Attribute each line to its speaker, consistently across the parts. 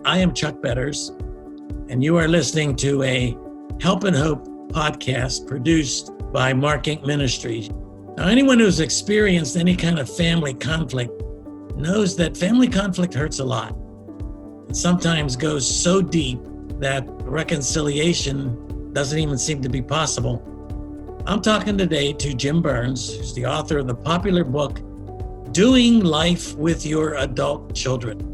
Speaker 1: I am Chuck Betters, and you are listening to a Help and Hope podcast produced by Mark Inc. Ministries. Now, anyone who's experienced any kind of family conflict knows that family conflict hurts a lot. It sometimes goes so deep that reconciliation doesn't even seem to be possible. I'm talking today to Jim Burns, who's the author of the popular book, Doing Life with Your Adult Children.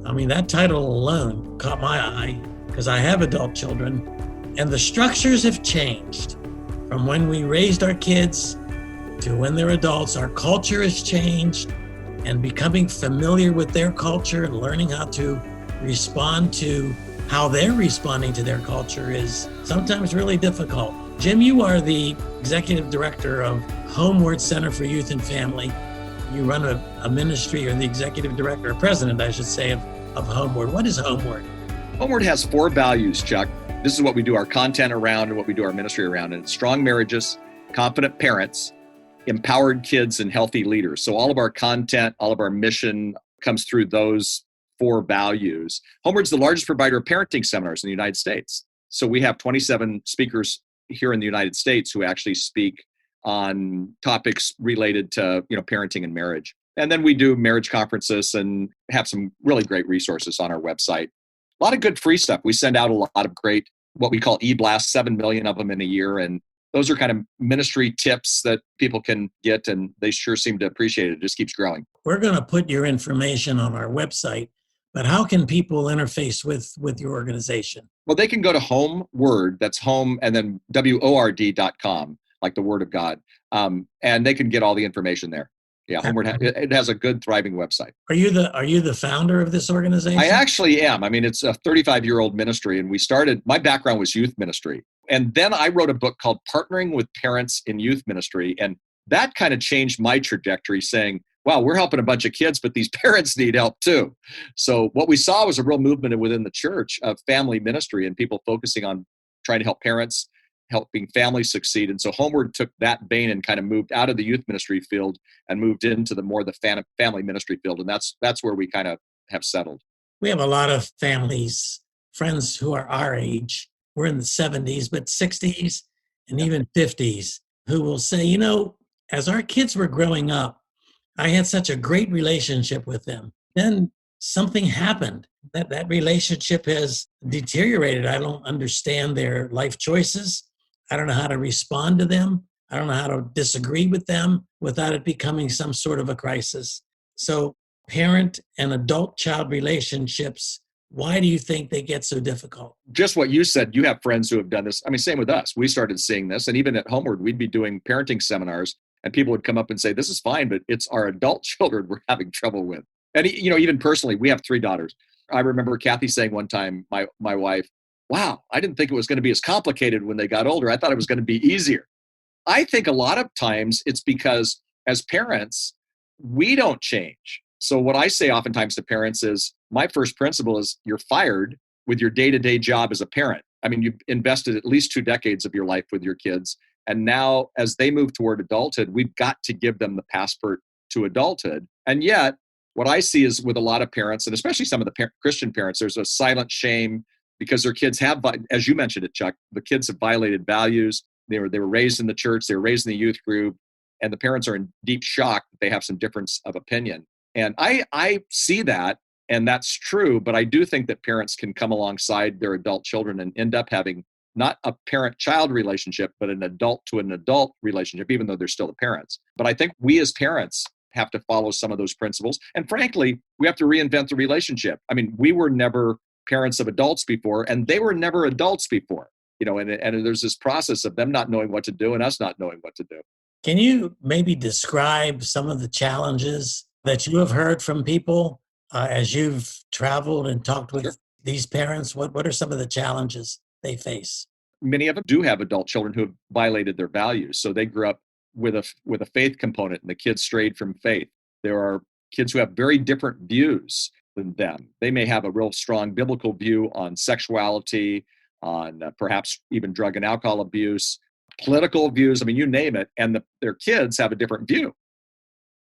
Speaker 1: I mean, that title alone caught my eye because I have adult children, and the structures have changed from when we raised our kids to when they're adults. Our culture has changed, and becoming familiar with their culture and learning how to respond to how they're responding to their culture is sometimes really difficult. Jim, you are the executive director of Homeward Center for Youth and Family. You run a ministry, or the executive director, or president, I should say, of Homeward. What is Homeward?
Speaker 2: Homeward has 4 values, Chuck. This is what we do our content around and what we do our ministry around. And it's strong marriages, confident parents, empowered kids, and healthy leaders. So all of our content, all of our mission comes through those 4 values. Homeward's the largest provider of parenting seminars in the United States. So we have 27 speakers here in the United States who actually speak on topics related to, parenting and marriage. And then we do marriage conferences and have some really great resources on our website. A lot of good free stuff. We send out a lot of great, what we call e-blasts, 7 million of them in a year. And those are kind of ministry tips that people can get, and they sure seem to appreciate it. It just keeps growing.
Speaker 1: We're going to put your information on our website, but how can people interface with your organization?
Speaker 2: Well, they can go to Homeword, that's home, and then WORD.com, like the Word of God, and they can get all the information there. Yeah, Homeward it has a good, thriving website.
Speaker 1: Are you the founder of this organization?
Speaker 2: I actually am. I mean, it's a 35-year-old ministry, and my background was youth ministry. And then I wrote a book called Partnering with Parents in Youth Ministry, and that kind of changed my trajectory, saying, wow, we're helping a bunch of kids, but these parents need help too. So what we saw was a real movement within the church of family ministry and people focusing on trying to help parents, helping families succeed. And so Homeward took that vein and kind of moved out of the youth ministry field and moved into the family ministry field. And that's where we kind of have settled.
Speaker 1: We have a lot of families, friends who are our age. We're in the 70s, but 60s and even 50s, who will say, as our kids were growing up, I had such a great relationship with them. Then something happened. That relationship has deteriorated. I don't understand their life choices. I don't know how to respond to them. I don't know how to disagree with them without it becoming some sort of a crisis. So parent and adult-child relationships, why do you think they get so difficult?
Speaker 2: Just what you said, you have friends who have done this. I mean, same with us. We started seeing this. And even at Homeward, we'd be doing parenting seminars and people would come up and say, this is fine, but it's our adult children we're having trouble with. And, even personally, we have 3 daughters. I remember Kathy saying one time, my wife, wow, I didn't think it was going to be as complicated when they got older. I thought it was going to be easier. I think a lot of times it's because as parents, we don't change. So what I say oftentimes to parents is, my first principle is you're fired with your day-to-day job as a parent. I mean, you've invested at least 2 decades of your life with your kids. And now as they move toward adulthood, we've got to give them the passport to adulthood. And yet, what I see is with a lot of parents, and especially some of the Christian parents, there's a silent shame because their kids have, as you mentioned it, Chuck, the kids have violated values. They were raised in the church, they were raised in the youth group, and the parents are in deep shock that they have some difference of opinion. And I see that, and that's true, but I do think that parents can come alongside their adult children and end up having not a parent-child relationship, but an adult-to-an-adult relationship, even though they're still the parents. But I think we as parents have to follow some of those principles. And frankly, we have to reinvent the relationship. I mean, we were never parents of adults before, and they were never adults before, and there's this process of them not knowing what to do and us not knowing what to do.
Speaker 1: Can you maybe describe some of the challenges that you have heard from people as you've traveled and talked with these parents? What are some of the challenges they face?
Speaker 2: Many of them do have adult children who have violated their values. So they grew up with a faith component, and the kids strayed from faith. There are kids who have very different views than them. They may have a real strong biblical view on sexuality, on perhaps even drug and alcohol abuse, political views. I mean, you name it. And their kids have a different view.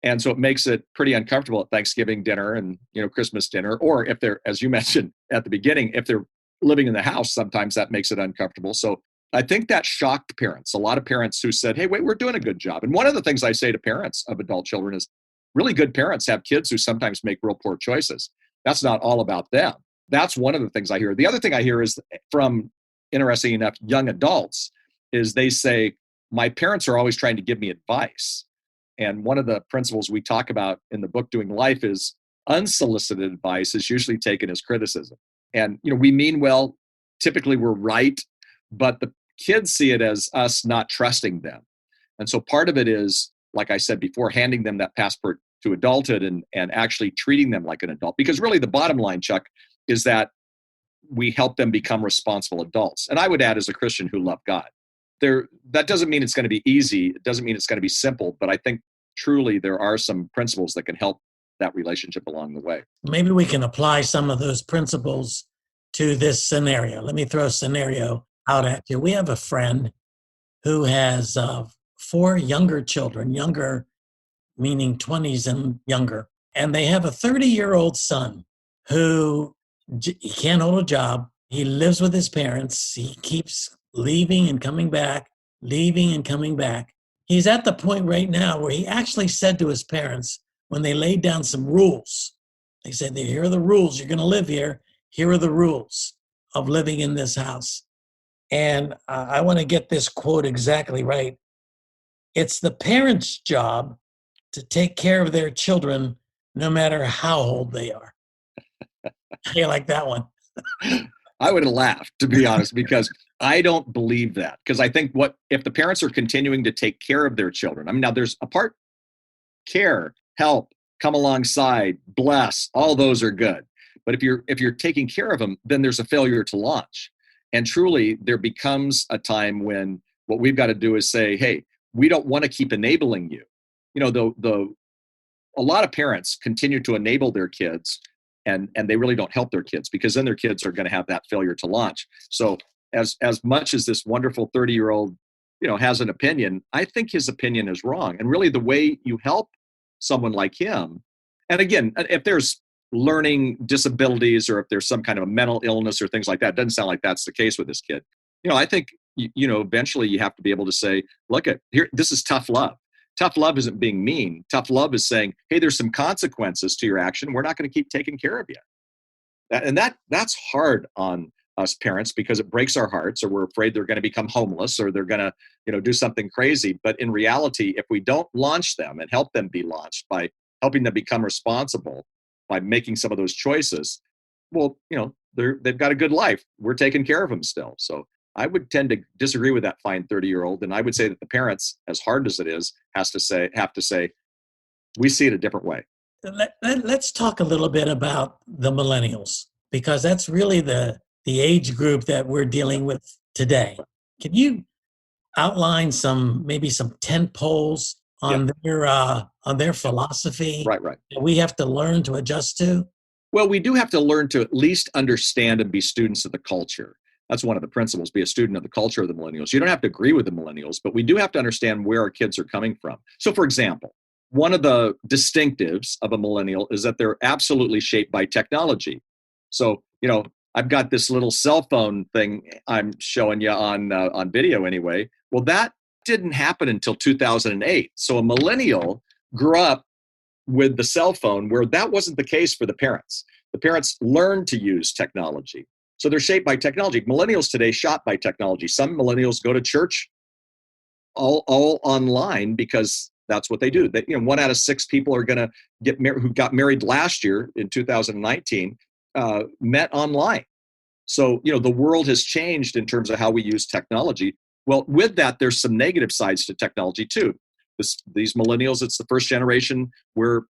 Speaker 2: And so it makes it pretty uncomfortable at Thanksgiving dinner and, Christmas dinner, or if they're, as you mentioned at the beginning, if they're living in the house, sometimes that makes it uncomfortable. So I think that shocked parents, a lot of parents who said, hey, wait, we're doing a good job. And one of the things I say to parents of adult children is really good parents have kids who sometimes make real poor choices. That's not all about them. That's one of the things I hear. The other thing I hear is from, interesting enough, young adults, is they say, my parents are always trying to give me advice. And one of the principles we talk about in the book, Doing Life, is unsolicited advice is usually taken as criticism. And, we mean well, typically we're right, but the kids see it as us not trusting them. And so part of it is, like I said before, handing them that passport to adulthood and actually treating them like an adult. Because really the bottom line, Chuck, is that we help them become responsible adults. And I would add, as a Christian who love God, that doesn't mean it's going to be easy. It doesn't mean it's going to be simple, but I think truly there are some principles that can help that relationship along the way.
Speaker 1: Maybe we can apply some of those principles to this scenario. Let me throw a scenario out at you. We have a friend who has 4 younger children, younger meaning 20s and younger, and they have a 30-year-old son who he can't hold a job. He lives with his parents. He keeps leaving and coming back, leaving and coming back. He's at the point right now where he actually said to his parents, when they laid down some rules, they said, here are the rules. You're going to live here. Here are the rules of living in this house. And I want to get this quote exactly right. It's the parents' job to take care of their children, no matter how old they are. How do you like that one?
Speaker 2: I would have laughed, to be honest, because I don't believe that. Because I think if the parents are continuing to take care of their children, now there's a part, care, help, come alongside, bless, all those are good. But if you're taking care of them, then there's a failure to launch. And truly, there becomes a time when what we've got to do is say, hey, we don't want to keep enabling you. A lot of parents continue to enable their kids, and they really don't help their kids, because then their kids are going to have that failure to launch. So as much as this wonderful 30-year-old, has an opinion, I think his opinion is wrong. And really the way you help someone like him, and again, if there's learning disabilities or if there's some kind of a mental illness or things like that, it doesn't sound like that's the case with this kid. I think, eventually you have to be able to say, look here, this is tough love. Tough love isn't being mean. Tough love is saying, hey, there's some consequences to your action. We're not going to keep taking care of you. That's hard on us parents, because it breaks our hearts, or we're afraid they're going to become homeless, or they're going to, do something crazy. But in reality, if we don't launch them and help them be launched by helping them become responsible, by making some of those choices, well, they've got a good life. We're taking care of them still. So I would tend to disagree with that fine 30-year-old. And I would say that the parents, as hard as it is, have to say, we see it a different way.
Speaker 1: Let's talk a little bit about the millennials, because that's really the age group that we're dealing with today. Can you outline maybe some tent poles on their philosophy
Speaker 2: right
Speaker 1: that we have to learn to adjust to?
Speaker 2: Well, we do have to learn to at least understand and be students of the culture. That's one of the principles, be a student of the culture of the millennials. You don't have to agree with the millennials, but we do have to understand where our kids are coming from. So for example, one of the distinctives of a millennial is that they're absolutely shaped by technology. So, I've got this little cell phone thing I'm showing you on video anyway. Well, that didn't happen until 2008. So a millennial grew up with the cell phone, where that wasn't the case for the parents. The parents learned to use technology. So they're shaped by technology. Millennials today shot by technology. Some millennials go to church all online, because that's what they do. 1 out of 6 people are going to get married, who got married last year in 2019, met online. So, the world has changed in terms of how we use technology. Well, with that, there's some negative sides to technology too. These millennials, it's the first generation where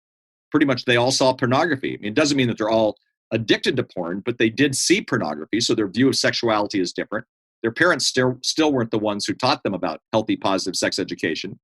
Speaker 2: pretty much they all saw pornography. It doesn't mean that they're all addicted to porn, but they did see pornography. So their view of sexuality is different. Their parents still weren't the ones who taught them about healthy, positive sex education.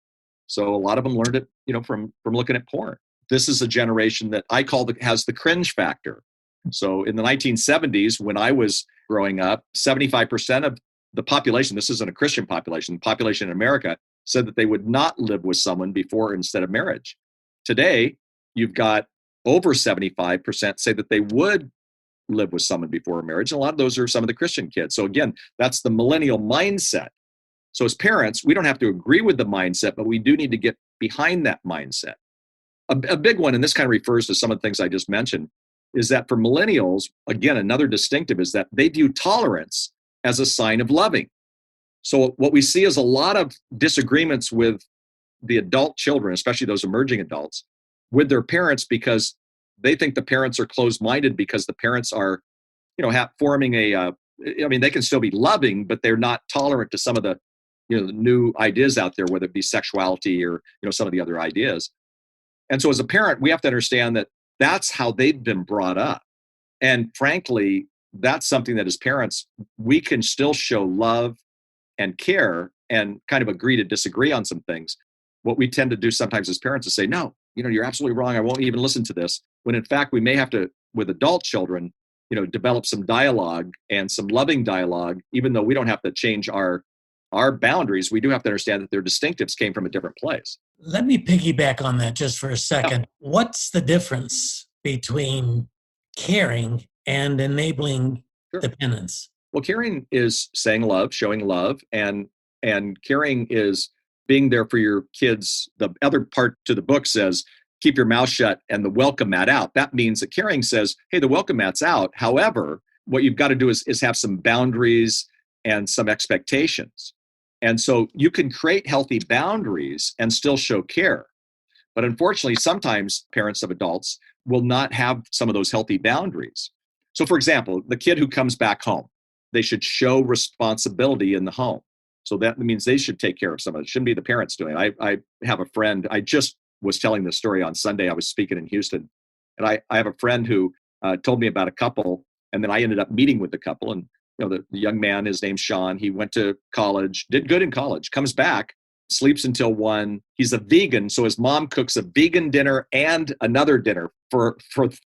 Speaker 2: So a lot of them learned it, from looking at porn. This is a generation that I call has the cringe factor. So in the 1970s, when I was growing up, 75% of the population, this isn't a Christian population, the population in America, said that they would not live with someone before or instead of marriage. Today, you've got over 75% say that they would live with someone before marriage. And a lot of those are some of the Christian kids. So again, that's the millennial mindset. So as parents, we don't have to agree with the mindset, but we do need to get behind that mindset. A big one, and this kind of refers to some of the things I just mentioned, is that for millennials, again, another distinctive is that they view tolerance as a sign of loving. So what we see is a lot of disagreements with the adult children, especially those emerging adults, with their parents because they think the parents are closed-minded because the parents are, forming they can still be loving, but they're not tolerant to some of the, the new ideas out there, whether it be sexuality or, some of the other ideas. And so as a parent, we have to understand that that's how they've been brought up. And frankly, that's something that as parents, we can still show love and care and kind of agree to disagree on some things. What we tend to do sometimes as parents is say, no, you're absolutely wrong. I won't even listen to this. When in fact, we may have to, with adult children, develop some dialogue and some loving dialogue, even though we don't have to change our boundaries. We do have to understand that their distinctives came from a different place.
Speaker 1: Let me piggyback on that just for a second. Yeah. What's the difference between caring and enabling dependence?
Speaker 2: Well, caring is saying love, showing love, and caring is being there for your kids. The other part to the book says, keep your mouth shut and the welcome mat out. That means that caring says, hey, the welcome mat's out. However, what you've got to do is have some boundaries and some expectations. And so you can create healthy boundaries and still show care. But unfortunately, sometimes parents of adults will not have some of those healthy boundaries. So for example, the kid who comes back home, they should show responsibility in the home. So that means they should take care of some of it. It shouldn't be the parents doing it. I have a friend, I just was telling this story on Sunday. I was speaking in Houston, and I have a friend who told me about a couple, and then I ended up meeting with the couple. And the young man, his name's Sean, he went to college, did good in college, comes back, sleeps until 1. He's a vegan, so his mom cooks a vegan dinner and another dinner for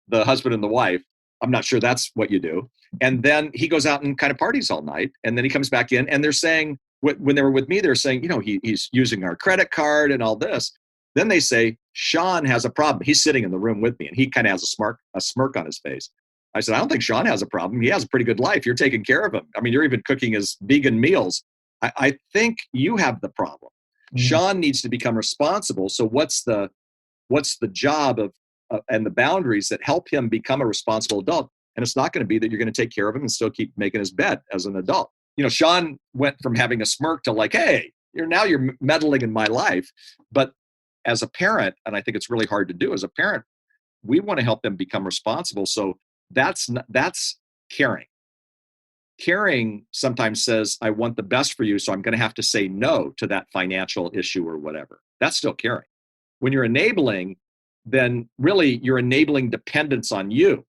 Speaker 2: the husband and the wife. I'm not sure that's what you do. And then he goes out and kind of parties all night, and then he comes back in, and they're saying, when they were with me, they're saying, he's using our credit card and all this. Then they say, Sean has a problem. He's sitting in the room with me, and he kind of has a smirk on his face. I said, I don't think Sean has a problem. He has a pretty good life. You're taking care of him. I mean, you're even cooking his vegan meals. I think you have the problem. Mm-hmm. Sean needs to become responsible. So what's the job of and the boundaries that help him become a responsible adult? And it's not going to be that you're going to take care of him and still keep making his bed as an adult. Sean went from having a smirk to like, hey, you're meddling in my life. But as a parent, and I think it's really hard to do as a parent, we want to help them become responsible. So that's caring. Caring sometimes says, I want the best for you, so I'm going to have to say no to that financial issue or whatever. That's still caring. When you're enabling, then really you're enabling dependence on you.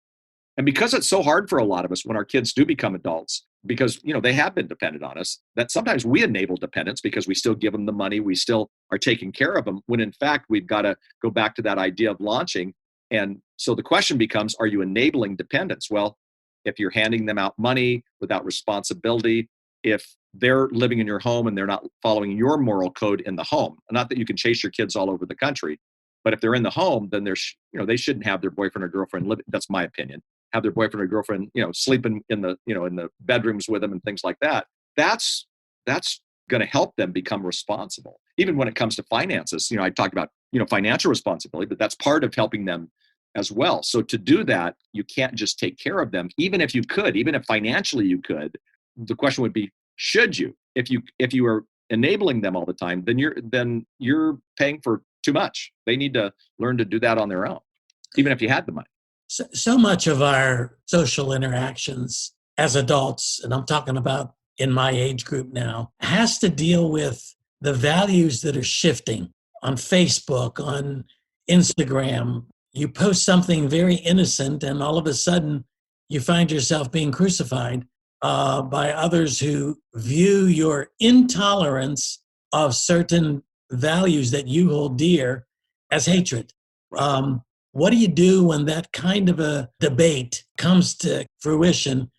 Speaker 2: And because it's so hard for a lot of us when our kids do become adults, because they have been dependent on us, that sometimes we enable dependence because we still give them the money, we still are taking care of them, when in fact we've got to go back to that idea of launching. And so the question becomes, are you enabling dependence? Well, if you're handing them out money without responsibility, if they're living in your home and they're not following your moral code in the home, not that you can chase your kids all over the country, but if they're in the home, then they shouldn't have their boyfriend or girlfriend live. That's my opinion. Have their boyfriend or girlfriend, sleeping in the bedrooms with them and things like that. That's going to help them become responsible. Even when it comes to finances, I talked about, financial responsibility, but that's part of helping them as well. So to do that, you can't just take care of them. Even if you could, even if financially you could, the question would be, should you? If you are enabling them all the time, then you're paying for too much. They need to learn to do that on their own, even if you had the money.
Speaker 1: So much of our social interactions as adults, and I'm talking about in my age group now, has to deal with the values that are shifting on Facebook, on Instagram. You post something very innocent, and all of a sudden you find yourself being crucified by others who view your intolerance of certain values that you hold dear as hatred.
Speaker 2: Right.
Speaker 1: What do you do when that kind of a debate comes to fruition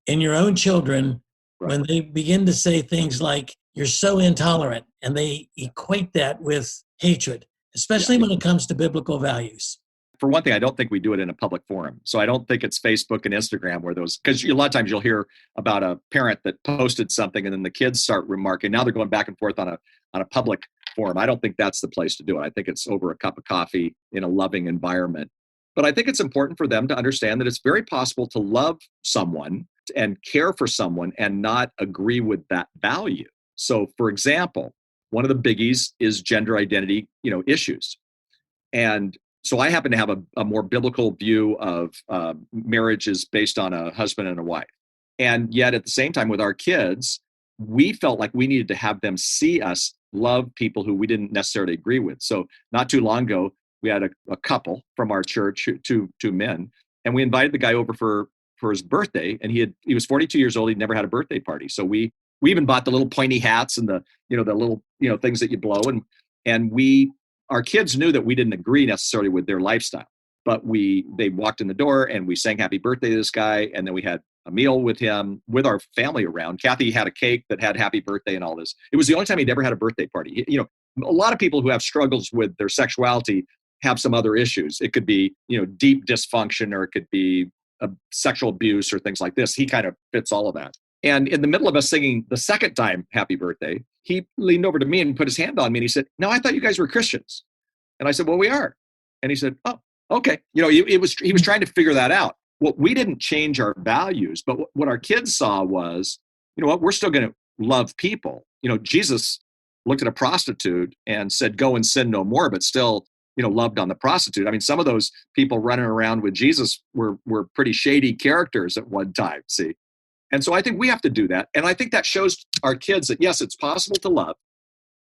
Speaker 1: in your own children, right, when they begin to say things like, you're so intolerant, and they equate that with hatred? especially when it comes to biblical values.
Speaker 2: For one thing, I don't think we do it in a public forum. So I don't think it's Facebook and Instagram where those, because a lot of times you'll hear about a parent that posted something and then the kids start remarking. Now they're going back and forth on a public forum. I don't think that's the place to do it. I think it's over a cup of coffee in a loving environment. But I think it's important for them to understand that it's very possible to love someone and care for someone and not agree with that value. So, for example, one of the biggies is gender identity, issues. And so I happen to have a more biblical view of marriages based on a husband and a wife. And yet at the same time with our kids, we felt like we needed to have them see us love people who we didn't necessarily agree with. So not too long ago, we had a couple from our church, two men, and we invited the guy over for his birthday. And he was 42 years old. He'd never had a birthday party. So we even bought the little pointy hats and the little, things that you blow. And our kids knew that we didn't agree necessarily with their lifestyle, but they walked in the door and we sang happy birthday to this guy. And then we had a meal with him, with our family around. Kathy had a cake that had happy birthday and all this. It was the only time he'd ever had a birthday party. A lot of people who have struggles with their sexuality have some other issues. It could be, deep dysfunction, or it could be sexual abuse or things like this. He kind of fits all of that. And in the middle of us singing the second time, happy birthday, he leaned over to me and put his hand on me and he said, "No, I thought you guys were Christians." And I said, "Well, we are." And he said, "Oh, okay." He was trying to figure that out. Well, we didn't change our values, but what our kids saw was, we're still going to love people. Jesus looked at a prostitute and said, "Go and sin no more," but still, loved on the prostitute. I mean, some of those people running around with Jesus were pretty shady characters at one time, see? And so I think we have to do that. And I think that shows our kids that, yes, it's possible to love,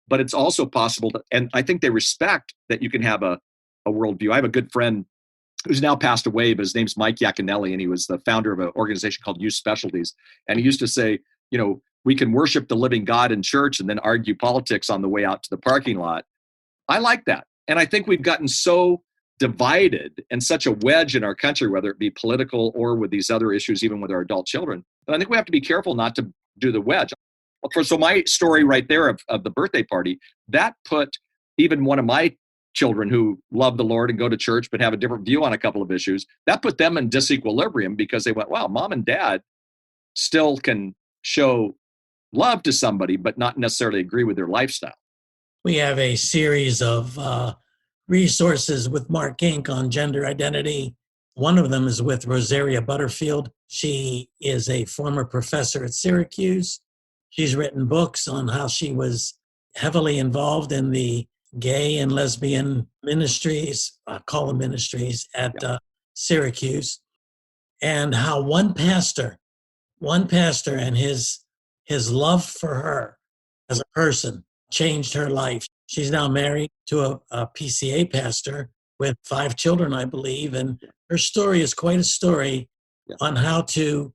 Speaker 2: but it's also possible to, and I think they respect that you can have a worldview. I have a good friend who's now passed away, but his name's Mike Yaconelli, and he was the founder of an organization called Youth Specialties. And he used to say, we can worship the living God in church and then argue politics on the way out to the parking lot. I like that. And I think we've gotten so divided and such a wedge in our country, whether it be political or with these other issues, even with our adult children. But I think we have to be careful not to do the wedge. So my story right there of the birthday party, that put even one of my children who love the Lord and go to church but have a different view on a couple of issues, that put them in disequilibrium because they went, wow, mom and dad still can show love to somebody but not necessarily agree with their lifestyle.
Speaker 1: We have a series of resources with Mark Inc. on gender identity. One of them is with Rosaria Butterfield. She is a former professor at Syracuse. She's written books on how she was heavily involved in the gay and lesbian ministries, call them ministries, at Syracuse, and how one pastor and his love for her as a person changed her life. She's now married to a PCA pastor with 5 children, I believe, and her story is quite a story on how to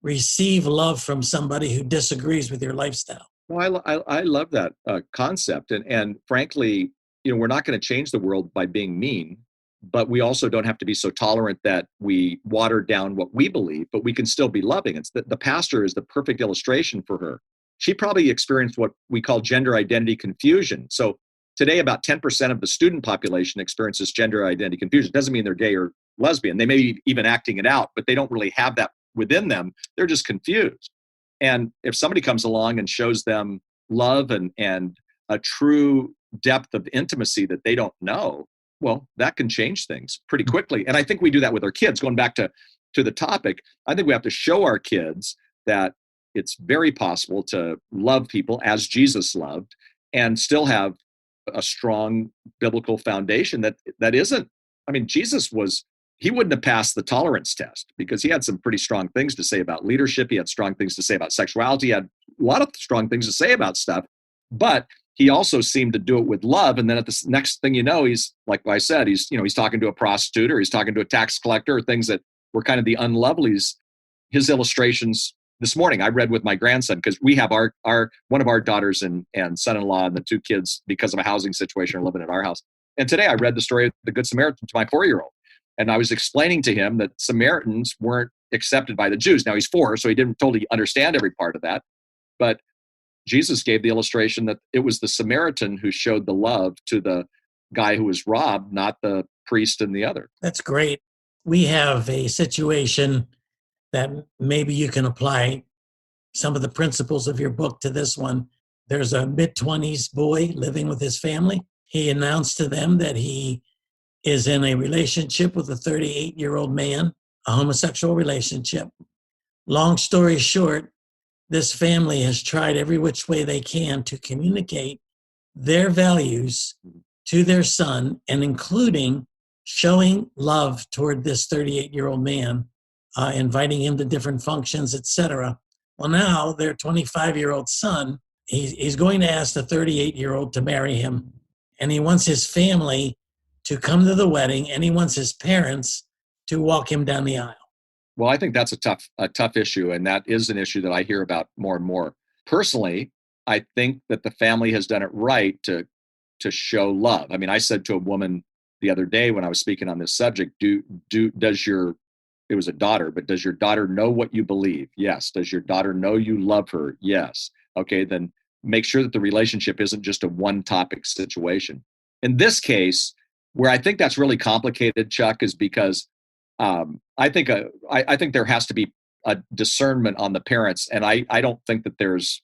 Speaker 1: receive love from somebody who disagrees with your lifestyle.
Speaker 2: Well, I love that concept. And frankly, we're not going to change the world by being mean, but we also don't have to be so tolerant that we water down what we believe, but we can still be loving. It's the pastor is the perfect illustration for her. She probably experienced what we call gender identity confusion. So today, about 10% of the student population experiences gender identity confusion. It doesn't mean they're gay or lesbian. They may be even acting it out, but they don't really have that within them. They're just confused. And if somebody comes along and shows them love and a true depth of intimacy that they don't know, well, that can change things pretty quickly. And I think we do that with our kids. Going back to the topic, I think we have to show our kids that it's very possible to love people as Jesus loved and still have a strong biblical foundation that isn't, I mean, he wouldn't have passed the tolerance test because he had some pretty strong things to say about leadership. He had strong things to say about sexuality. He had a lot of strong things to say about stuff, but he also seemed to do it with love. And then at the next thing you know, he's, like I said, he's talking to a prostitute or he's talking to a tax collector or things that were kind of the unlovelies. His illustrations this morning, I read with my grandson because we have our one of our daughters and son-in-law and the 2 kids, because of a housing situation, are living at our house. And today I read the story of the Good Samaritan to my 4-year-old. And I was explaining to him that Samaritans weren't accepted by the Jews. Now he's 4, so he didn't totally understand every part of that. But Jesus gave the illustration that it was the Samaritan who showed the love to the guy who was robbed, not the priest and the other.
Speaker 1: That's great. We have a situation that maybe you can apply some of the principles of your book to this one. There's a mid-20s boy living with his family. He announced to them that he is in a relationship with a 38-year-old man, a homosexual relationship. Long story short, this family has tried every which way they can to communicate their values to their son, and including showing love toward this 38-year-old man, inviting him to different functions, etc. Well, now their 25-year-old son, he's going to ask the 38-year-old to marry him, and he wants his family to come to the wedding, and he wants his parents to walk him down the aisle.
Speaker 2: Well, I think that's a tough issue, and that is an issue that I hear about more and more. Personally, I think that the family has done it right to show love. I mean, I said to a woman the other day when I was speaking on this subject, it was a daughter, but does your daughter know what you believe? Yes. Does your daughter know you love her? Yes. Okay, then make sure that the relationship isn't just a one topic situation. In this case, where I think that's really complicated, Chuck, is because I think there has to be a discernment on the parents, and I don't think that there's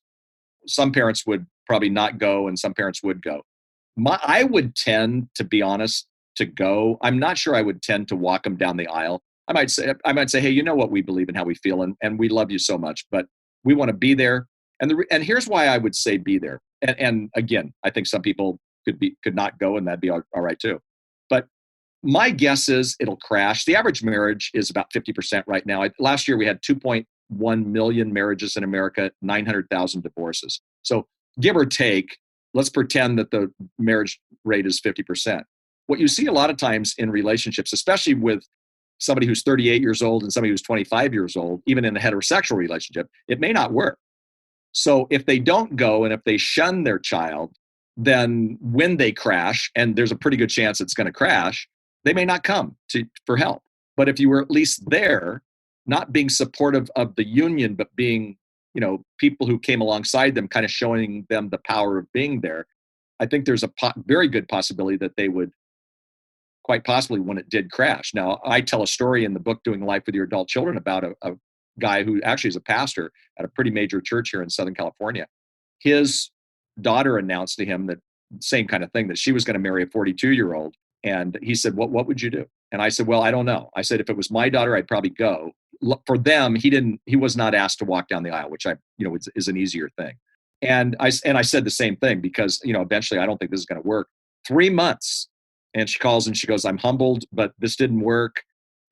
Speaker 2: some parents would probably not go and some parents would go. I would tend, to be honest, to go. I'm not sure I would tend to walk them down the aisle. I might say, hey, you know what we believe and how we feel, and we love you so much, but we want to be there. And here's why I would say be there. And again, I think some people could not go, and that'd be all right too. But my guess is it'll crash. The average marriage is about 50% right now. Last year we had 2.1 million marriages in America, 900,000 divorces. So give or take, let's pretend that the marriage rate is 50%. What you see a lot of times in relationships, especially with somebody who's 38 years old and somebody who's 25 years old, even in a heterosexual relationship, it may not work. So if they don't go and if they shun their child, then when they crash, and there's a pretty good chance it's going to crash, they may not come for help. But if you were at least there, not being supportive of the union, but being, people who came alongside them, kind of showing them the power of being there, I think there's a very good possibility that they would, quite possibly, when it did crash. Now, I tell a story in the book, Doing Life with Your Adult Children, about a guy who actually is a pastor at a pretty major church here in Southern California. His daughter announced to him that same kind of thing, that she was going to marry a 42-year-old. And he said, what would you do? And I said, well, I don't know. I said, if it was my daughter, I'd probably go. For them, he was not asked to walk down the aisle, which is an easier thing. And I said the same thing, because, eventually I don't think this is going to work. 3 months. And she calls and she goes, I'm humbled, but this didn't work.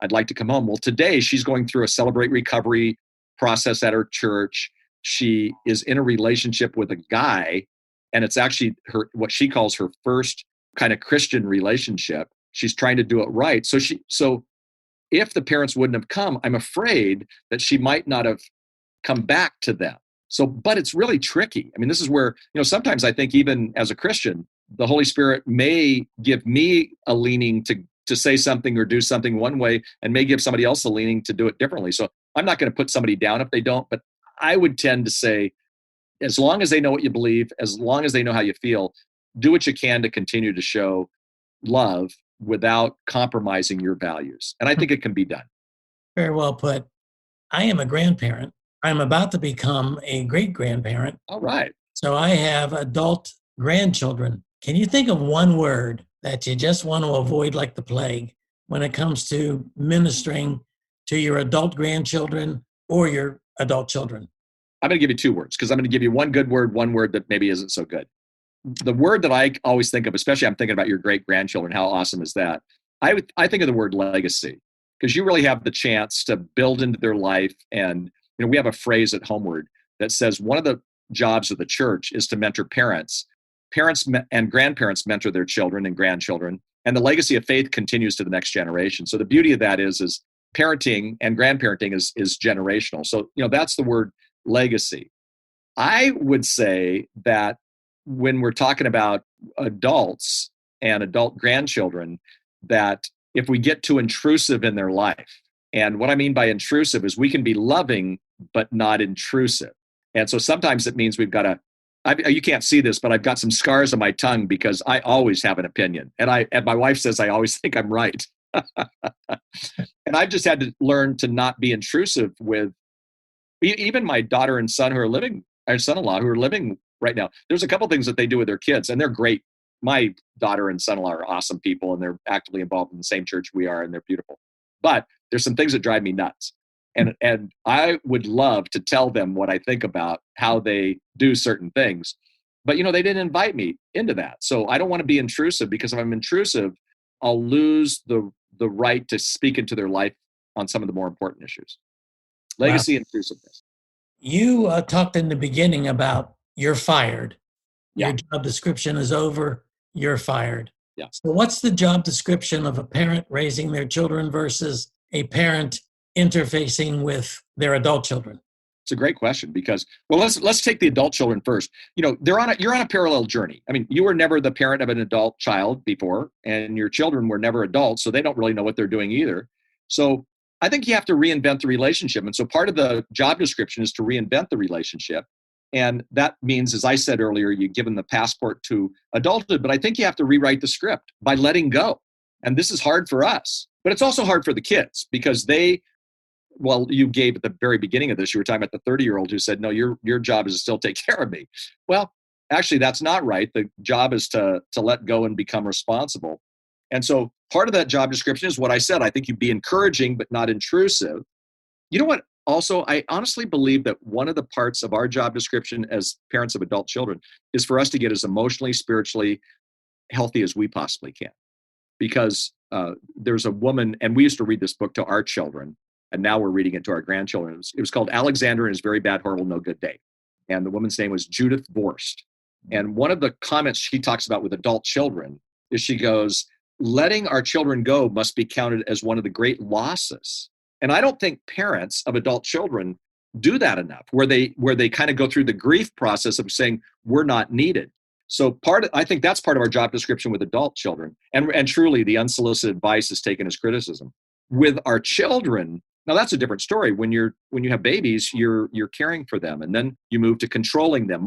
Speaker 2: I'd like to come home. Well, today she's going through a Celebrate Recovery process at her church. She is in a relationship with a guy, and it's actually what she calls her first kind of Christian relationship. She's trying to do it right. So if the parents wouldn't have come, I'm afraid that she might not have come back to them. So, but it's really tricky. I mean, this is where, sometimes I think even as a Christian, the Holy Spirit may give me a leaning to say something or do something one way, and may give somebody else a leaning to do it differently. So I'm not going to put somebody down if they don't, but I would tend to say, as long as they know what you believe, as long as they know how you feel, do what you can to continue to show love without compromising your values. And I think it can be done.
Speaker 1: Very well put. I am a grandparent. I'm about to become a great-grandparent.
Speaker 2: All right.
Speaker 1: So I have adult grandchildren. Can you think of one word that you just want to avoid like the plague when it comes to ministering to your adult grandchildren or your adult children?
Speaker 2: I'm going to give you 2 words, because I'm going to give you one good word, one word that maybe isn't so good. The word that I always think of, especially I'm thinking about your great-grandchildren, how awesome is that? I think of the word legacy, because you really have the chance to build into their life. And we have a phrase at Homeward that says one of the jobs of the church is to mentor parents. Parents and grandparents mentor their children and grandchildren, and the legacy of faith continues to the next generation. So the beauty of that is parenting and grandparenting is generational. So that's the word legacy. I would say that when we're talking about adults and adult grandchildren, that if we get too intrusive in their life, and what I mean by intrusive is we can be loving but not intrusive. And so sometimes it means we've got to You can't see this, but I've got some scars on my tongue because I always have an opinion. And my wife says I always think I'm right. And I've just had to learn to not be intrusive with even my daughter and son who are living, our son-in-law who are living right now. There's a couple things that they do with their kids, and they're great. My daughter and son-in-law are awesome people, and they're actively involved in the same church we are, and they're beautiful. But there's some things that drive me nuts. And I would love to tell them what I think about how they do certain things. But, they didn't invite me into that. So I don't want to be intrusive, because if I'm intrusive, I'll lose the right to speak into their life on some of the more important issues. Legacy intrusiveness.
Speaker 1: You talked in the beginning about you're fired.
Speaker 2: Yeah.
Speaker 1: Your job description is over. You're fired.
Speaker 2: Yeah.
Speaker 1: So what's the job description of a parent raising their children versus a parent interfacing with their adult children?
Speaker 2: It's a great question because, well, let's take the adult children first. You're on a parallel journey. I mean, you were never the parent of an adult child before, and your children were never adults, so they don't really know what they're doing either. So I think you have to reinvent the relationship. And so part of the job description is to reinvent the relationship. And that means, as I said earlier, you give them the passport to adulthood, but I think you have to rewrite the script by letting go. And this is hard for us, but it's also hard for the kids because you gave at the very beginning of this, you were talking about the 30-year-old who said, no, your job is to still take care of me. Well, actually, that's not right. The job is to let go and become responsible. And so part of that job description is what I said. I think you'd be encouraging, but not intrusive. You know what? Also, I honestly believe that one of the parts of our job description as parents of adult children is for us to get as emotionally, spiritually healthy as we possibly can. Because there's a woman, and we used to read this book to our children, and now we're reading it to our grandchildren. It was called Alexander and His Very Bad, Horrible, No Good Day. And the woman's name was Judith Vorst. And one of the comments she talks about with adult children is she goes, letting our children go must be counted as one of the great losses. And I don't think parents of adult children do that enough, where they kind of go through the grief process of saying, we're not needed. So I think that's part of our job description with adult children. And truly, the unsolicited advice is taken as criticism. With our children, now that's a different story. When you have babies, you're caring for them, and then you move to controlling them,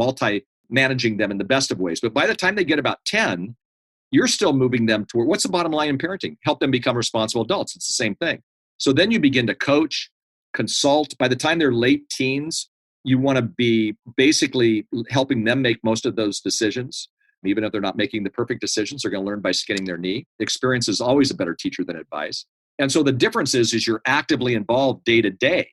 Speaker 2: managing them in the best of ways. But by the time they get about 10, you're still moving them toward what's the bottom line in parenting? Help them become responsible adults. It's the same thing. So then you begin to coach, consult. By the time they're late teens, you want to be basically helping them make most of those decisions. Even if they're not making the perfect decisions, they're going to learn by skinning their knee. Experience is always a better teacher than advice. And so the difference is you're actively involved day to day.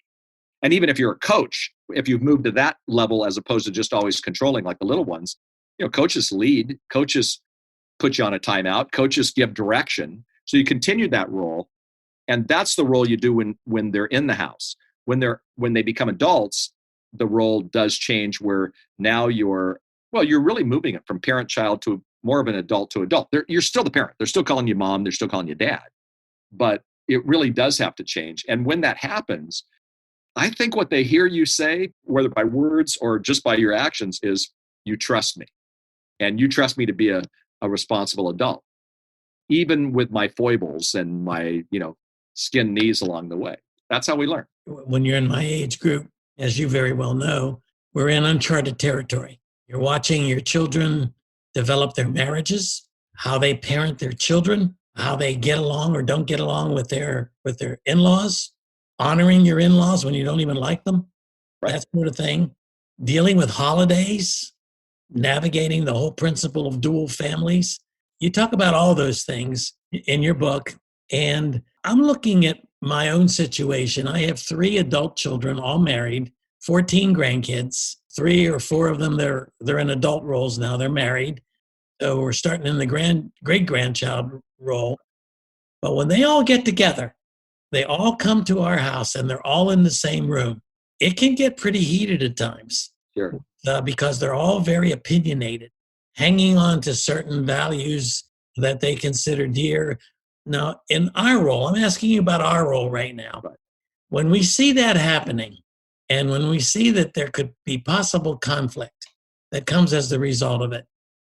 Speaker 2: And even if you're a coach, if you've moved to that level as opposed to just always controlling like the little ones, coaches lead, coaches put you on a timeout, coaches give direction. So you continue that role. And that's the role you do when they're in the house. When they become adults, the role does change where now you're really moving it from parent-child to more of an adult to adult. You're still the parent. They're still calling you mom. They're still calling you dad. But it really does have to change. And when that happens, I think what they hear you say, whether by words or just by your actions, is you trust me. And you trust me to be a responsible adult, even with my foibles and my, skin knees along the way. That's how we learn.
Speaker 1: When you're in my age group, as you very well know, we're in uncharted territory. You're watching your children develop their marriages, how they parent their children, how they get along or don't get along with their in-laws, honoring your in-laws when you don't even like them, right. That sort of thing. Dealing with holidays, navigating the whole principle of dual families. You talk about all those things in your book, and I'm looking at my own situation. I have 3 adult children, all married, 14 grandkids. 3 or 4 of them, they're in adult roles now. They're married. So we're starting in the great-grandchild role. But when they all get together, they all come to our house and they're all in the same room. It can get pretty heated at times.
Speaker 2: Sure.
Speaker 1: Because they're all very opinionated, hanging on to certain values that they consider dear. Now, in our role, I'm asking you about our role right now.
Speaker 2: Right.
Speaker 1: When we see that happening, and when we see that there could be possible conflict that comes as the result of it,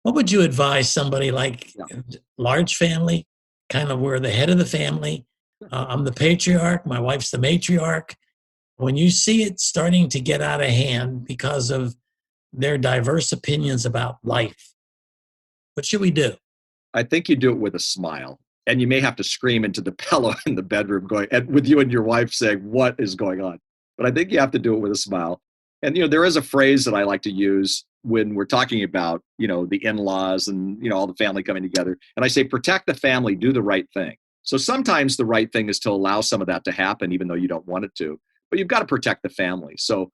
Speaker 1: what would you advise somebody like a large family, kind of we're the head of the family, I'm the patriarch, my wife's the matriarch. When you see it starting to get out of hand because of their diverse opinions about life? What should we do?
Speaker 2: I think you do it with a smile. And you may have to scream into the pillow in the bedroom going, and with you and your wife saying, what is going on? But I think you have to do it with a smile. And, there is a phrase that I like to use when we're talking about, the in-laws and, all the family coming together. And I say, protect the family, do the right thing. So sometimes the right thing is to allow some of that to happen, even though you don't want it to. But you've got to protect the family. So,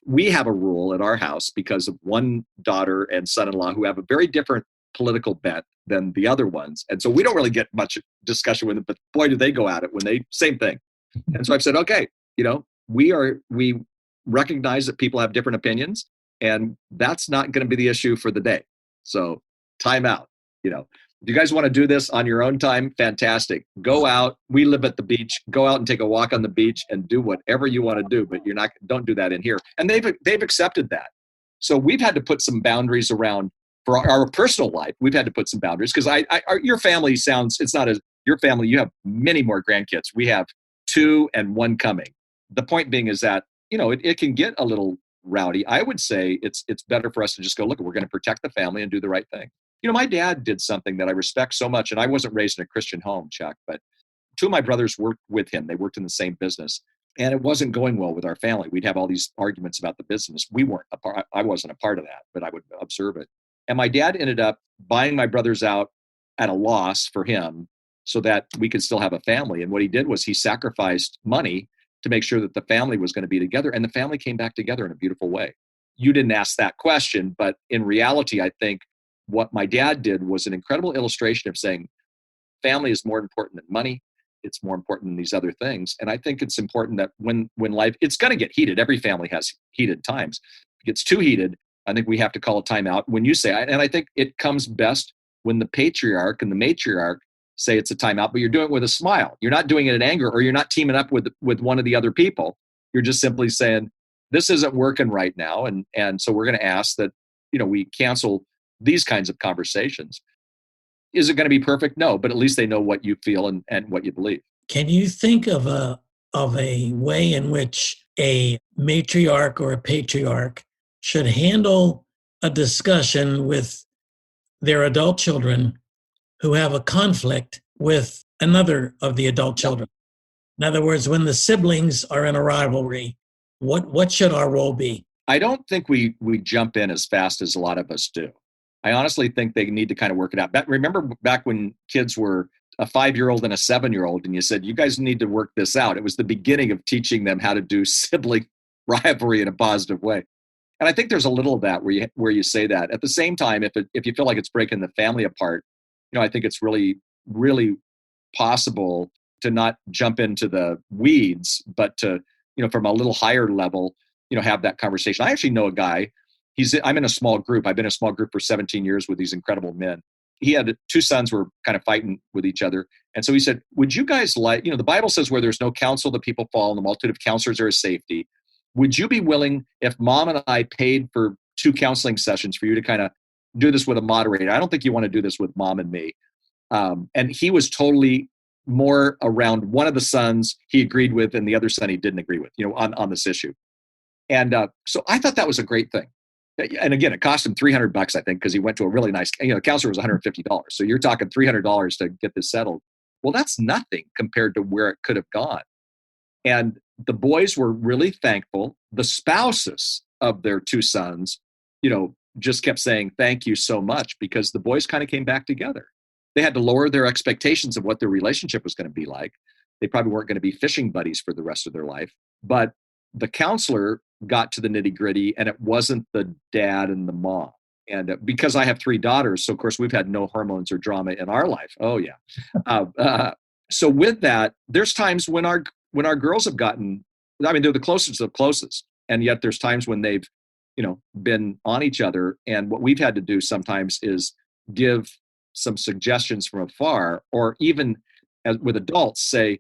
Speaker 2: we have a rule at our house because of one daughter and son-in-law who have a very different political bent than the other ones. And so we don't really get much discussion with them, but boy, do they go at it when they, same thing. And so I've said, okay, we recognize that people have different opinions, and that's not going to be the issue for the day. So time out. If you guys want to do this on your own time, fantastic. Go out. We live at the beach. Go out and take a walk on the beach and do whatever you want to do, but don't do that in here. And they've accepted that. So we've had to put some boundaries around for our personal life. We've had to put some boundaries because your family it's not as your family. You have many more grandkids. We have 2 and 1 coming. The point being is that, it can get a little rowdy. I would say it's better for us to just go, look, we're going to protect the family and do the right thing. My dad did something that I respect so much, and I wasn't raised in a Christian home, Chuck, but 2 of my brothers worked with him. They worked in the same business, and it wasn't going well with our family. We'd have all these arguments about the business. I wasn't a part of that, but I would observe it. And my dad ended up buying my brothers out at a loss for him so that we could still have a family. And what he did was he sacrificed money to make sure that the family was going to be together, and the family came back together in a beautiful way. You didn't ask that question, but in reality, I think what my dad did was an incredible illustration of saying family is more important than money. It's more important than these other things. And I think it's important that when life, it's going to get heated. Every family has heated times. If it gets too heated, I think we have to call a timeout when you say, and I think it comes best when the patriarch and the matriarch say it's a timeout, but you're doing it with a smile. You're not doing it in anger, or you're not teaming up with one of the other people. You're just simply saying, this isn't working right now. And so we're going to ask that, we cancel these kinds of conversations. Is it going to be perfect? No, but at least they know what you feel and what you believe.
Speaker 1: Can you think of a way in which a matriarch or a patriarch should handle a discussion with their adult children who have a conflict with another of the adult children? In other words, when the siblings are in a rivalry, what should our role be?
Speaker 2: I don't think we jump in as fast as a lot of us do. I honestly think they need to kind of work it out. Remember back when kids were a 5-year-old and a 7-year-old, and you said, you guys need to work this out. It was the beginning of teaching them how to do sibling rivalry in a positive way. And I think there's a little of that where you say that. At the same time, if you feel like it's breaking the family apart, I think it's really, really possible to not jump into the weeds, but to, from a little higher level, have that conversation. I actually know a guy. I'm in a small group. I've been in a small group for 17 years with these incredible men. He had 2 sons who were kind of fighting with each other. And so he said, would you guys the Bible says where there's no counsel, the people fall, and the multitude of counselors are a safety. Would you be willing, if mom and I paid for 2 counseling sessions for you to kind of do this with a moderator? I don't think you want to do this with mom and me. And he was totally more around one of the sons he agreed with and the other son he didn't agree with, on this issue. And so I thought that was a great thing. And again, it cost him $300, I think, because he went to a really nice, the counselor was $150. So you're talking $300 to get this settled. Well, that's nothing compared to where it could have gone. And the boys were really thankful. The spouses of their 2 sons, just kept saying, thank you so much, because the boys kind of came back together. They had to lower their expectations of what their relationship was going to be like. They probably weren't going to be fishing buddies for the rest of their life. But the counselor got to the nitty gritty, and it wasn't the dad and the mom. And because I have 3 daughters, so of course we've had no hormones or drama in our life. Oh yeah. So with that, there's times when our girls have gotten, they're the closest of the closest. And yet there's times when they've, been on each other. And what we've had to do sometimes is give some suggestions from afar, or even with adults say,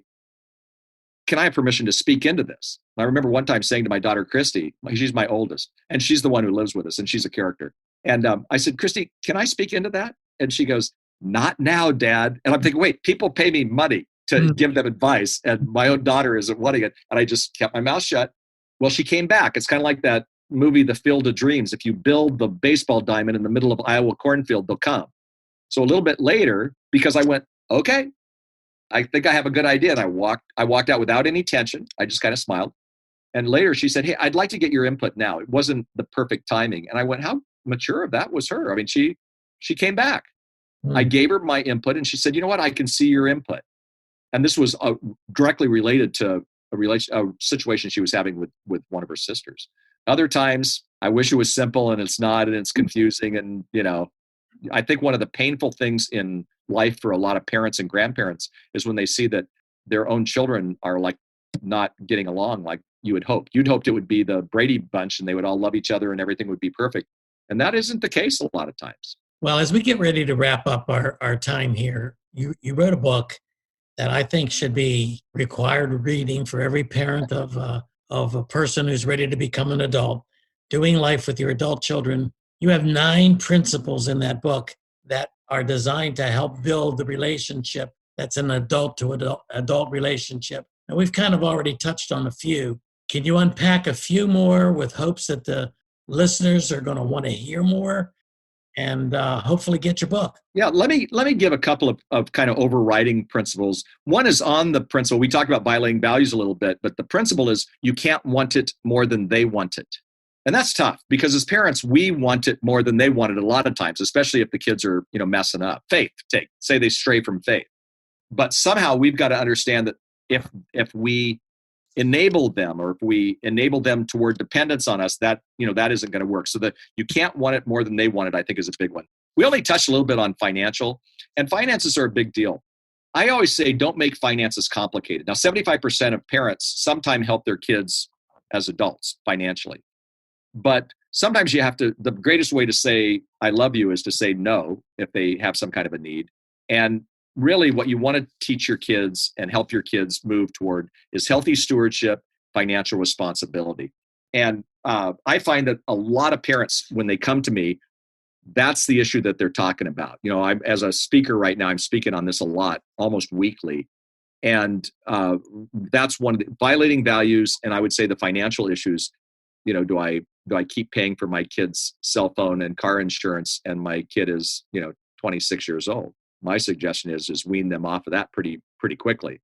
Speaker 2: can I have permission to speak into this? I remember one time saying to my daughter, Christy, she's my oldest, and she's the one who lives with us, and she's a character. And I said, Christy, can I speak into that? And she goes, not now, Dad. And I'm thinking, wait, people pay me money to give them advice, and my own daughter isn't wanting it. And I just kept my mouth shut. Well, she came back. It's kind of like that movie, The Field of Dreams. If you build the baseball diamond in the middle of Iowa cornfield, they'll come. So a little bit later, because I went, okay, I think I have a good idea. And I walked out without any tension. I just kind of smiled. And later she said, hey, I'd like to get your input now. It wasn't the perfect timing. And I went, how mature of that was her? I mean, she came back. I gave her my input and she said, you know what? I can see your input. And this was directly related to a situation she was having with one of her sisters. Other times, I wish it was simple and it's not, and it's confusing. And, I think one of the painful things in life for a lot of parents and grandparents is when they see that their own children are like not getting along like you would hope. You'd hoped it would be the Brady Bunch and they would all love each other and everything would be perfect. And that isn't the case a lot of times.
Speaker 1: Well, as we get ready to wrap up our time here, you wrote a book that I think should be required reading for every parent of a person who's ready to become an adult, Doing Life with Your Adult Children. You have 9 principles in that book that are designed to help build the relationship that's an adult to adult relationship. And we've kind of already touched on a few. Can you unpack a few more with hopes that the listeners are going to want to hear more and hopefully get your book?
Speaker 2: Yeah, let me give a couple of kind of overriding principles. One is on the principle. We talked about violating values a little bit, but the principle is you can't want it more than they want it. And that's tough because as parents, we want it more than they want it a lot of times, especially if the kids are, messing up. Say they stray from faith. But somehow we've got to understand that if we enable them or if we enable them toward dependence on us, that isn't going to work. So that you can't want it more than they want it, I think is a big one. We only touched a little bit on financial, and finances are a big deal. I always say don't make finances complicated. Now, 75% of parents sometime help their kids as adults financially. But sometimes you have to, the greatest way to say, I love you is to say no if they have some kind of a need. And really what you want to teach your kids and help your kids move toward is healthy stewardship, financial responsibility. And I find that a lot of parents, when they come to me, that's the issue that they're talking about. I'm as a speaker right now, I'm speaking on this a lot, almost weekly. And that's one of the violating values. And I would say the financial issues, do I keep paying for my kid's cell phone and car insurance and my kid is, 26 years old? My suggestion is wean them off of that pretty quickly.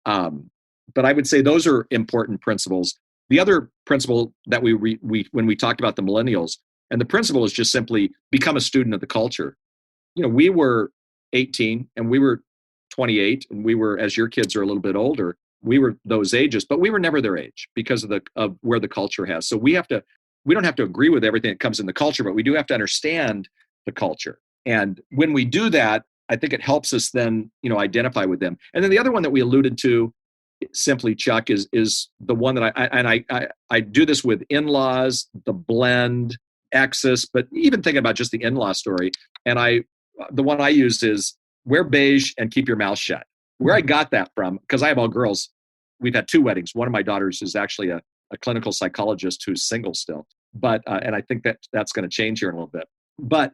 Speaker 2: But I would say those are important principles. The other principle that we when we talked about the millennials, and the principle is just simply become a student of the culture. We were 18 and we were 28 and we were, as your kids are a little bit older, we were those ages, but we were never their age because of where the culture has. So we don't have to agree with everything that comes in the culture, but we do have to understand the culture. And when we do that, I think it helps us then, identify with them. And then the other one that we alluded to simply, Chuck, is the one that I do this with in-laws, the blend, exes, but even thinking about just the in-law story. And the one I use is wear beige and keep your mouth shut. Where I got that from, because I have all girls, we've had 2 weddings. One of my daughters is actually a clinical psychologist who's single still, but and I think that's going to change here in a little bit. But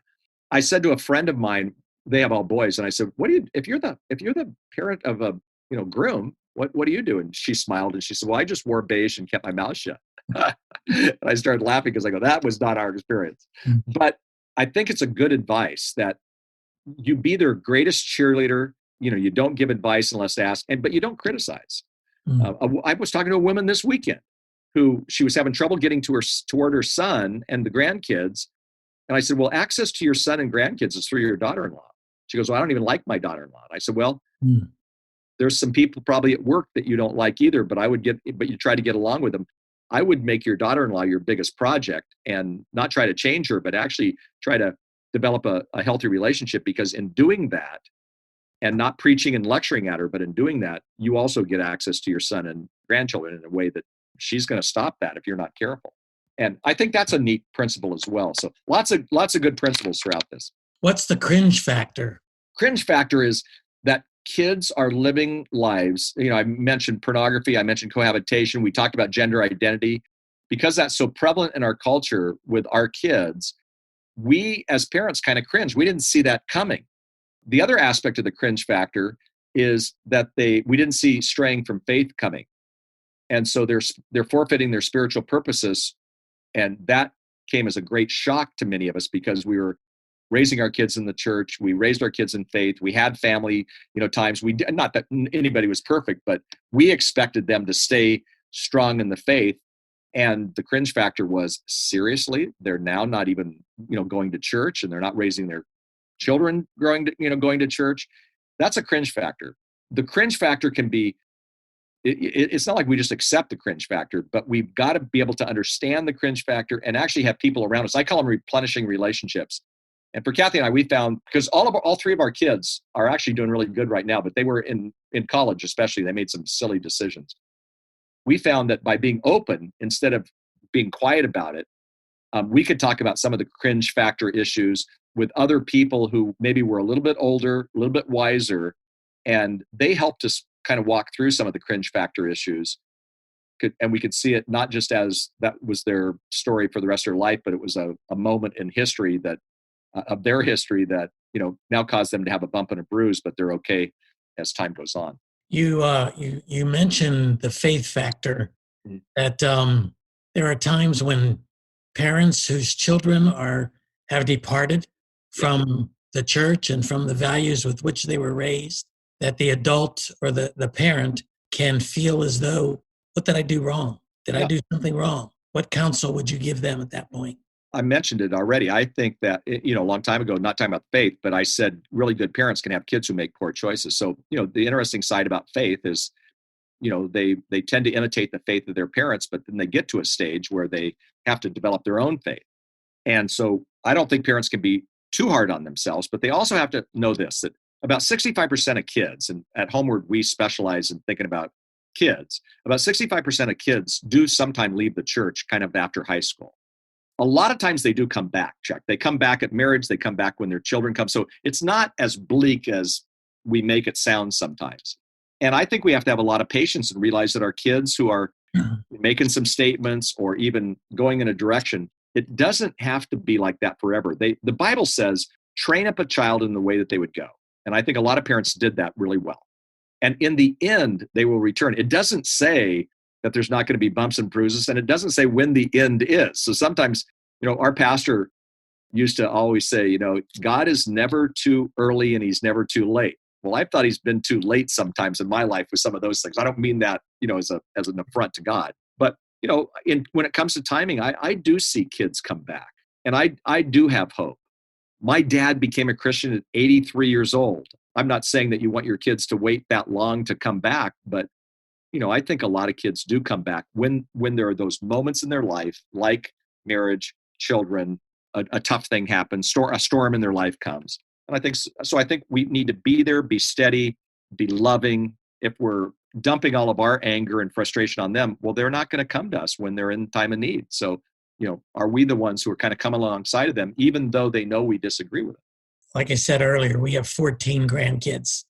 Speaker 2: I said to a friend of mine, they have all boys, and I said, "What do you if you're the parent of a groom, what do you do?" And she smiled and she said, "Well, I just wore beige and kept my mouth shut." And I started laughing because I go, "That was not our experience." Mm-hmm. But I think it's a good advice that you be their greatest cheerleader. You don't give advice unless asked, but you don't criticize. Mm-hmm. I was talking to a woman this weekend who she was having trouble getting toward her son and the grandkids. And I said, well, access to your son and grandkids is through your daughter-in-law. She goes, well, I don't even like my daughter-in-law. And I said, well, there's some people probably at work that you don't like either, but you try to get along with them. I would make your daughter-in-law your biggest project and not try to change her, but actually try to develop a healthy relationship, because in doing that, and not preaching and lecturing at her, but in doing that, you also get access to your son and grandchildren in a way that she's going to stop that if you're not careful. And I think that's a neat principle as well. So lots of good principles throughout this.
Speaker 1: What's the cringe factor?
Speaker 2: Cringe factor is that kids are living lives. I mentioned pornography. I mentioned cohabitation. We talked about gender identity. Because that's so prevalent in our culture with our kids, we as parents kind of cringe. We didn't see that coming. The other aspect of the cringe factor is that we didn't see straying from faith coming. And so they're forfeiting their spiritual purposes And that came as a great shock to many of us because we were raising our kids in the church. We raised our kids in faith. We had family, times. Not that anybody was perfect, but we expected them to stay strong in the faith. And the cringe factor was, seriously, they're now not even, going to church, and they're not raising their children going to church. That's a cringe factor. The cringe factor can be, it's not like we just accept the cringe factor, but we've got to be able to understand the cringe factor and actually have people around us. I call them replenishing relationships. And for Kathy and I, we found, because all three of our kids are actually doing really good right now, but they were in college especially, they made some silly decisions. We found that by being open instead of being quiet about it, we could talk about some of the cringe factor issues with other people who maybe were a little bit older, a little bit wiser, and they helped us kind of walk through some of the cringe factor issues. And we could see it not just as that was their story for the rest of their life, but it was a moment in history that of their history that now caused them to have a bump and a bruise, but they're okay as time goes on.
Speaker 1: You mentioned the faith factor, that there are times when parents whose children have departed from the church and from the values with which they were raised, that the adult or the parent can feel as though, what did I do wrong? Did I do something wrong? What counsel would you give them at that point?
Speaker 2: I mentioned it already. I think that, a long time ago, not talking about faith, but I said really good parents can have kids who make poor choices. So, the interesting side about faith is, they tend to imitate the faith of their parents, but then they get to a stage where they have to develop their own faith. And so I don't think parents can be too hard on themselves, but they also have to know this, that about 65% of kids, and at Homeward, we specialize in thinking about kids, about 65% of kids do sometime leave the church kind of after high school. A lot of times they do come back, Chuck. They come back at marriage. They come back when their children come. So it's not as bleak as we make it sound sometimes. And I think we have to have a lot of patience and realize that our kids who are making some statements or even going in a direction, it doesn't have to be like that forever. The Bible says, train up a child in the way that they would go. And I think a lot of parents did that really well. And in the end, they will return. It doesn't say that there's not going to be bumps and bruises, and it doesn't say when the end is. So sometimes, our pastor used to always say, God is never too early and he's never too late. Well, I've thought he's been too late sometimes in my life with some of those things. I don't mean that, as an affront to God, but when it comes to timing, I do see kids come back, and I do have hope. My dad became a Christian at 83 years old. I'm not saying that you want your kids to wait that long to come back, but I think a lot of kids do come back when there are those moments in their life, like marriage, children, a tough thing happens, a storm in their life comes. And I think we need to be there, be steady, be loving. If we're dumping all of our anger and frustration on them, well, they're not going to come to us when they're in time of need. So, are we the ones who are kind of coming alongside of them, even though they know we disagree with them?
Speaker 1: Like I said earlier, we have 14 grandkids,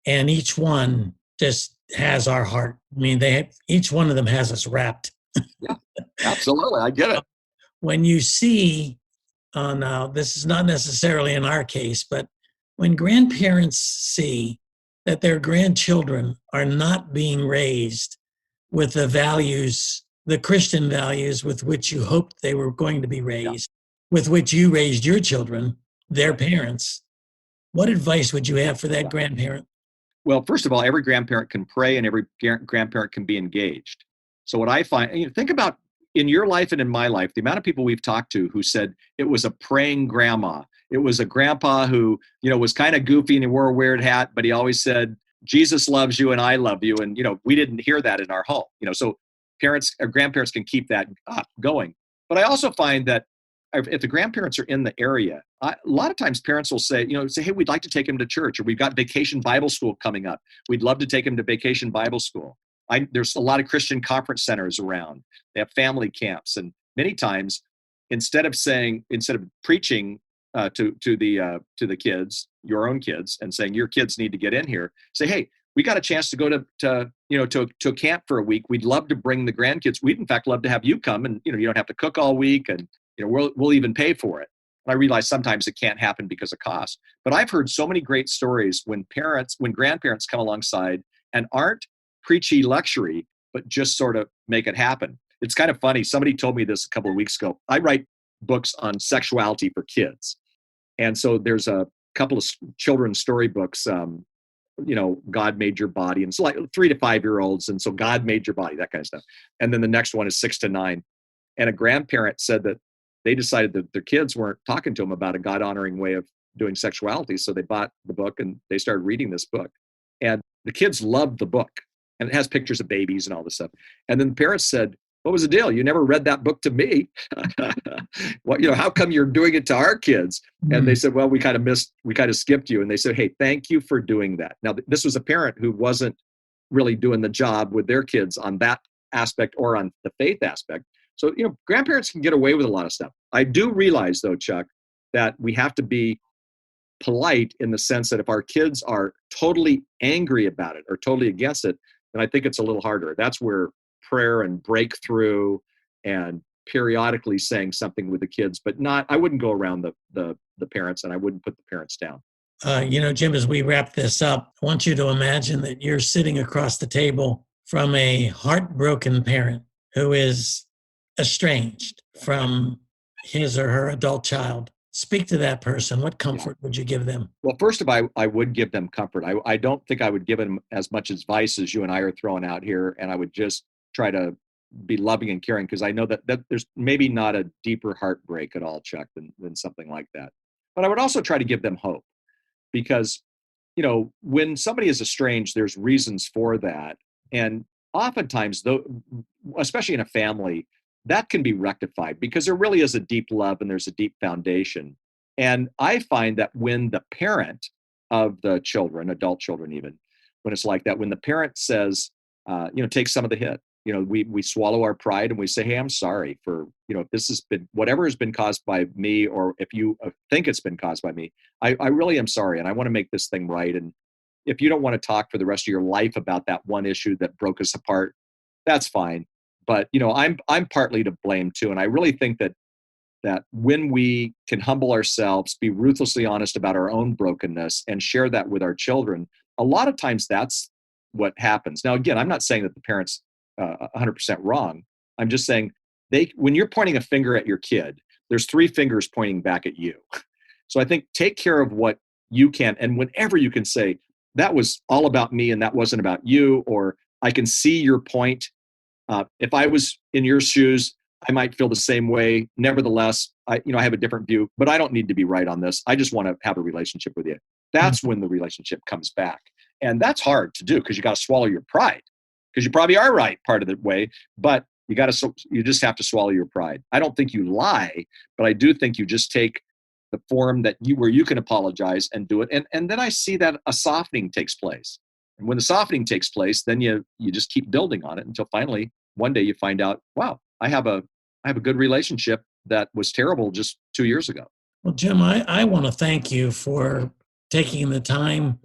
Speaker 1: and each one just has our heart. I mean, each one of them has us wrapped.
Speaker 2: Yeah, absolutely. I get it.
Speaker 1: When you see, now this is not necessarily in our case, but when grandparents see that their grandchildren are not being raised with the values, the Christian values with which you hoped they were going to be raised, with which you raised your children, their parents, what advice would you have for that grandparent?
Speaker 2: Well, first of all, every grandparent can pray and every grandparent can be engaged. So what I find, think about in your life and in my life, the amount of people we've talked to who said it was a praying grandma. It was a grandpa who, was kind of goofy and he wore a weird hat, but he always said, Jesus loves you and I love you. And, we didn't hear that in our home, so parents or grandparents can keep that going. But I also find that if the grandparents are in the area, a lot of times parents will say, hey, we'd like to take him to church, or we've got vacation Bible school coming up. We'd love to take him to vacation Bible school. There's a lot of Christian conference centers around. They have family camps. And many times, instead of preaching to the kids, your own kids, and saying your kids need to get in here, say, hey, we got a chance to go to a camp for a week. We'd love to bring the grandkids. We'd in fact love to have you come, and you don't have to cook all week, and we'll even pay for it. And I realize sometimes it can't happen because of cost. But I've heard so many great stories when grandparents come alongside and aren't preachy luxury, but just sort of make it happen. It's kind of funny. Somebody told me this a couple of weeks ago. I write books on sexuality for kids. And so there's a couple of children's storybooks, God made your body. And it's like 3 to 5 year olds. And so God made your body, that kind of stuff. And then the next one is 6 to 9. And a grandparent said that they decided that their kids weren't talking to them about a God honoring way of doing sexuality. So they bought the book and they started reading this book. And the kids loved the book. And it has pictures of babies and all this stuff. And then the parents said, what was the deal? You never read that book to me. Well, how come you're doing it to our kids? And they said, well, we kind of skipped you. And they said, hey, thank you for doing that. Now, this was a parent who wasn't really doing the job with their kids on that aspect or on the faith aspect. So, grandparents can get away with a lot of stuff. I do realize, though, Chuck, that we have to be polite in the sense that if our kids are totally angry about it or totally against it, then I think it's a little harder. That's where prayer and breakthrough and periodically saying something with the kids, but I wouldn't go around the parents, and I wouldn't put the parents down.
Speaker 1: Jim, as we wrap this up, I want you to imagine that you're sitting across the table from a heartbroken parent who is estranged from his or her adult child. Speak to that person. What comfort would you give them?
Speaker 2: Well, first of all, I would give them comfort. I don't think I would give them as much advice as you and I are throwing out here, and I would just try to be loving and caring, because I know that there's maybe not a deeper heartbreak at all, Chuck, than something like that. But I would also try to give them hope, because, when somebody is estranged, there's reasons for that. And oftentimes, though, especially in a family, that can be rectified because there really is a deep love and there's a deep foundation. And I find that when the parent of the children, adult children even, when it's like that, when the parent says, take some of the hit, we swallow our pride and we say, hey, I'm sorry for, if this has been, whatever has been caused by me, or if you think it's been caused by me, I really am sorry. And I want to make this thing right. And if you don't want to talk for the rest of your life about that one issue that broke us apart, that's fine. But, I'm partly to blame too. And I really think that when we can humble ourselves, be ruthlessly honest about our own brokenness and share that with our children, a lot of times that's what happens. Now, again, I'm not saying that the parents 100% wrong. I'm just saying when you're pointing a finger at your kid, there's 3 fingers pointing back at you. So I think take care of what you can. And whenever you can say, that was all about me and that wasn't about you, or I can see your point. If I was in your shoes, I might feel the same way. Nevertheless, I have a different view, but I don't need to be right on this. I just want to have a relationship with you. That's when the relationship comes back. And that's hard to do because you got to swallow your pride, because you probably are right part of the way, but you just have to swallow your pride. I don't think you lie, but I do think you just take the form where you can apologize and do it. And then I see that a softening takes place. And when the softening takes place, then you just keep building on it until finally one day you find out, wow, I have a good relationship that was terrible just 2 years ago.
Speaker 1: Well, Jim, I want to thank you for taking the time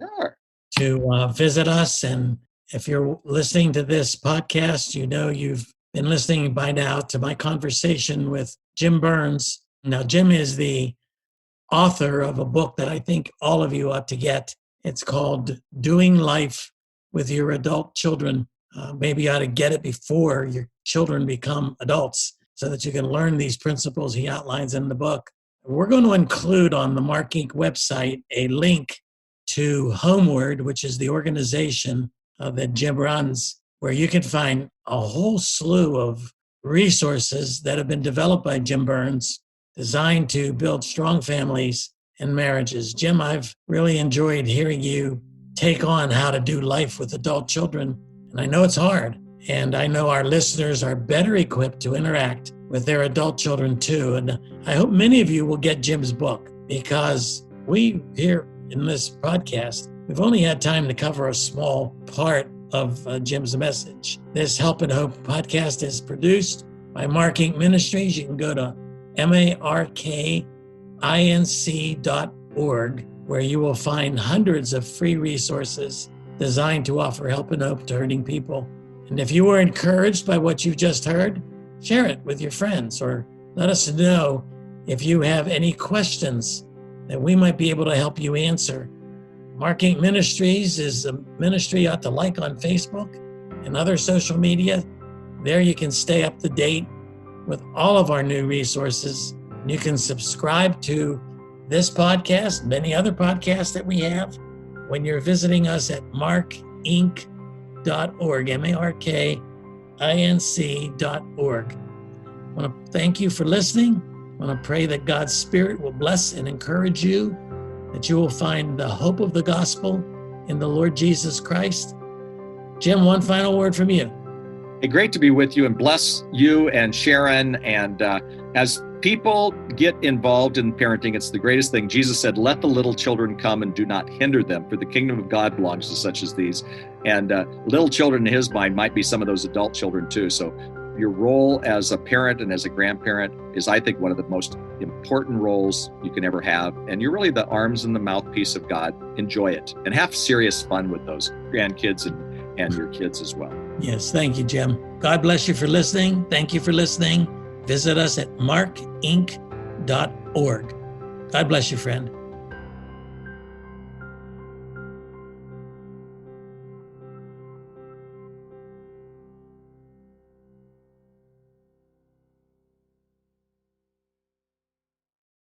Speaker 1: to visit us. And if you're listening to this podcast, you've been listening by now to my conversation with Jim Burns. Now, Jim is the author of a book that I think all of you ought to get. It's called Doing Life with Your Adult Children. Maybe you ought to get it before your children become adults so that you can learn these principles he outlines in the book. We're going to include on the Mark Inc. website a link to Homeward, which is the organization that Jim runs, where you can find a whole slew of resources that have been developed by Jim Burns, designed to build strong families and marriages. Jim, I've really enjoyed hearing you take on how to do life with adult children. And I know it's hard. And I know our listeners are better equipped to interact with their adult children too. And I hope many of you will get Jim's book, because we here in this podcast, we've only had time to cover a small part of Jim's message. This Help and Hope podcast is produced by Mark Inc. Ministries. You can go to markinc.org, where you will find hundreds of free resources designed to offer help and hope to hurting people. And if you were encouraged by what you've just heard, share it with your friends, or let us know if you have any questions that we might be able to help you answer. Mark Inc. Ministries is a ministry you ought to like on Facebook and other social media. There you can stay up to date with all of our new resources. You can subscribe to this podcast, many other podcasts that we have, when you're visiting us at markinc.org, markinc.org. I want to thank you for listening. I want to pray that God's Spirit will bless and encourage you, that you will find the hope of the gospel in the Lord Jesus Christ. Jim, one final word from you.
Speaker 2: Hey, great to be with you, and bless you and Sharon. And as people get involved in parenting, it's the greatest thing. Jesus said, let the little children come and do not hinder them, for the kingdom of God belongs to such as these. And little children in his mind might be some of those adult children too. So your role as a parent and as a grandparent is, I think, one of the most important roles you can ever have. And you're really the arms and the mouthpiece of God. Enjoy it and have serious fun with those grandkids and your kids as well.
Speaker 1: Yes, thank you, Jim. God bless you for listening. Thank you for listening. Visit us at markinc.org. God bless you, friend.